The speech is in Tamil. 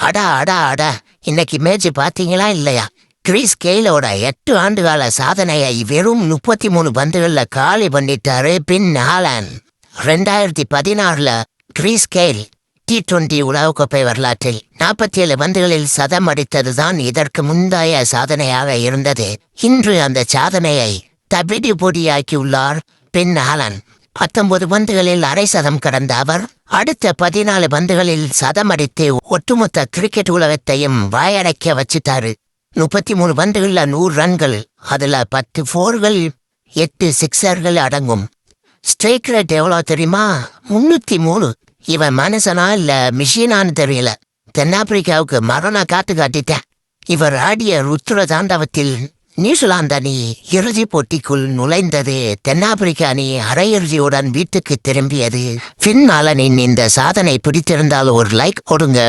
அடா அடா அடா, இன்னைக்கு மேட்ச் பாத்தீங்களா இல்லையா? கிறிஸ் கெயிலோட 8 ஆண்டுகால சாதனையை வெறும் 33 பந்துகள்ல காலி பண்ணிட்டாரு பின் ஹாலண்ட். 2016 கிறிஸ் கெயில் T20 உலகக்கோப்பை வரலாற்றில் 47 பந்துகளில் சதம் அடித்ததுதான் இதற்கு முந்தைய சாதனையாக இருந்தது. இன்று அந்த சாதனையை தவிடுபொடியாக்கியுள்ளார் பின் ஹாலண்ட். 19 பந்துகளில் அரை சதம் கடந்த அவர் அடுத்த 14 பந்துகளில் சதம் அடித்து ஒட்டுமொத்த கிரிக்கெட் உலகத்தையும் வாயடைக்க வச்சுட்டாரு. 33 பந்துகள்ல 100 ரன்கள், அதுல 10 4கள் 8 சிக்ஸர்கள் அடங்கும். ஸ்ட்ரைக் ரேட் எவ்வளோ தெரியுமா? 303. இவன் மனுஷனா இல்ல மிஷினான்னு தெரியல. தென்னாப்பிரிக்காவுக்கு மரண காட்டு காட்டிட்டேன். இவர் ஆடிய ருத்ர தாண்டவத்தில் நியூசிலாந்து அணி இறுதி போட்டிக்குள் நுழைந்தது. தென்னாப்பிரிக்க அணி அரையிறுதியுடன் வீட்டுக்கு திரும்பியது. பின் ஹாலண்டின் இந்த சாதனை பிடித்திருந்தால் ஒரு லைக் கொடுங்க.